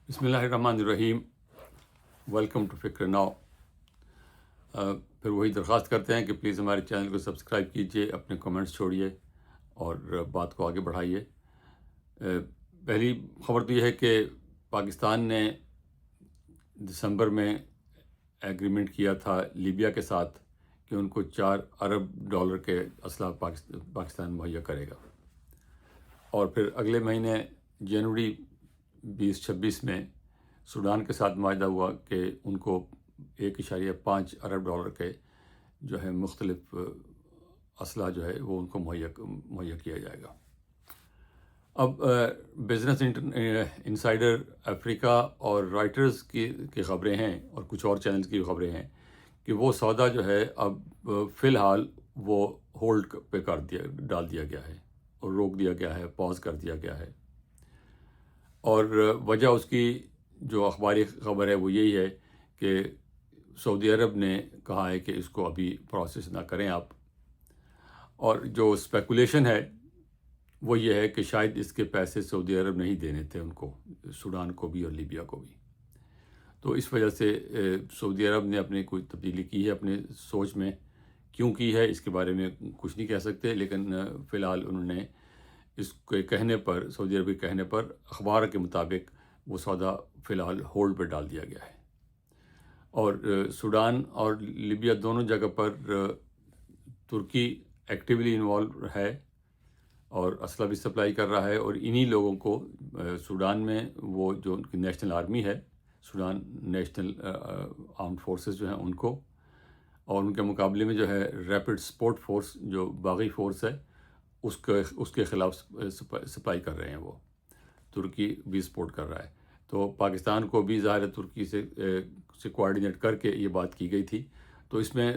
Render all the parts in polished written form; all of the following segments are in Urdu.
بسم اللہ الرحمن الرحیم. ویلکم ٹو فکر ناؤ. پھر وہی درخواست کرتے ہیں کہ پلیز ہمارے چینل کو سبسکرائب کیجیے، اپنے کمنٹس چھوڑیے اور بات کو آگے بڑھائیے. پہلی خبر تو یہ ہے کہ پاکستان نے دسمبر میں ایگریمنٹ کیا تھا لیبیا کے ساتھ کہ ان کو $4 ارب کے اسلحہ پاکستان مہیا کرے گا، اور پھر اگلے مہینے جنوری 2026 میں سوڈان کے ساتھ معاہدہ ہوا کہ ان کو $1.5 ارب کے جو ہے مختلف اسلحہ جو ہے وہ ان کو مہیا کیا جائے گا. اب بزنس انسائڈر افریقہ اور رائٹرز کی خبریں ہیں اور کچھ اور چینلز کی خبریں ہیں کہ وہ سودا جو ہے اب فی الحال وہ ہولڈ پہ ڈال دیا گیا ہے اور روک دیا گیا ہے، پاز کر دیا گیا ہے. اور وجہ اس کی جو اخباری خبر ہے وہ یہی ہے کہ سعودی عرب نے کہا ہے کہ اس کو ابھی پروسیس نہ کریں آپ. اور جو اسپیکولیشن ہے وہ یہ ہے کہ شاید اس کے پیسے سعودی عرب نہیں دینے تھے ان کو، سوڈان کو بھی اور لیبیا کو بھی. تو اس وجہ سے سعودی عرب نے اپنے کوئی تبدیلی کی ہے اپنے سوچ میں. کیوں کی ہے اس کے بارے میں کچھ نہیں کہہ سکتے، لیکن فی الحال انہوں نے اس کے کہنے پر، سعودی عرب کے کہنے پر، اخبار کے مطابق وہ سودا فی الحال ہولڈ پہ ڈال دیا گیا ہے. اور سوڈان اور لیبیا دونوں جگہ پر ترکی ایکٹیولی انوالو ہے اور اسلحہ بھی سپلائی کر رہا ہے. اور انہی لوگوں کو سوڈان میں وہ جو ان کی نیشنل آرمی ہے، سوڈان نیشنل آرمڈ فورسز جو ہیں ان کو، اور ان کے مقابلے میں جو ہے ریپڈ سپورٹ فورس جو باغی فورس ہے اس کے خلاف سپلائی کر رہے ہیں. وہ ترکی بھی سپورٹ کر رہا ہے. تو پاکستان کو بھی ظاہر ترکی سے کوآرڈینیٹ کر کے یہ بات کی گئی تھی. تو اس میں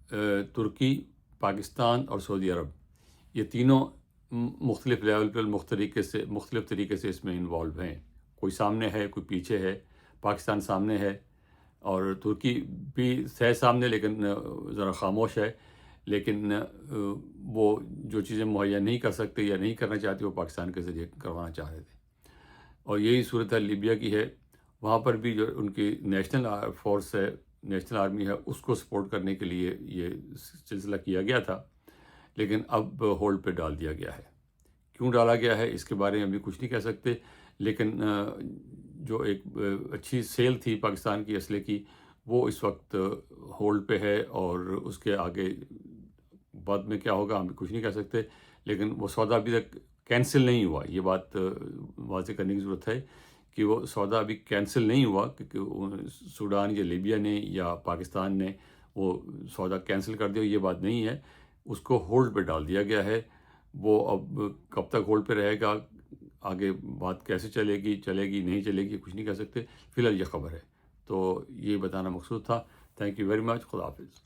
ترکی، پاکستان اور سعودی عرب یہ تینوں مختلف لیول پر مختلف طریقے سے اس میں انوالو ہیں. کوئی سامنے ہے، کوئی پیچھے ہے. پاکستان سامنے ہے اور ترکی بھی ہے سامنے، لیکن ذرا خاموش ہے. لیکن وہ جو چیزیں مہیا نہیں کر سکتے یا نہیں کرنا چاہتے وہ پاکستان کے ذریعے کروانا چاہ رہے تھے. اور یہی صورت لیبیا کی ہے. وہاں پر بھی جو ان کی نیشنل فورس ہے، نیشنل آرمی ہے، اس کو سپورٹ کرنے کے لیے یہ سلسلہ کیا گیا تھا، لیکن اب ہولڈ پہ ڈال دیا گیا ہے. کیوں ڈالا گیا ہے اس کے بارے میں ابھی کچھ نہیں کہہ سکتے، لیکن جو ایک اچھی سیل تھی پاکستان کی اسلحے کی وہ اس وقت ہولڈ پہ ہے. اور اس کے آگے بعد میں کیا ہوگا ہم کچھ نہیں کہہ سکتے، لیکن وہ سودا ابھی تک کینسل نہیں ہوا. یہ بات واضح کرنے کی ضرورت ہے کہ وہ سودا ابھی کینسل نہیں ہوا، کیونکہ سوڈان یا لیبیا نے یا پاکستان نے وہ سودا کینسل کر دیا، یہ بات نہیں ہے. اس کو ہولڈ پہ ڈال دیا گیا ہے. وہ اب کب تک ہولڈ پہ رہے گا، آگے بات کیسے چلے گی نہیں چلے گی کچھ نہیں کہہ سکتے. فی الحال یہ خبر ہے. تو یہ بتانا مقصود تھا. Thank you very much. خدا حافظ.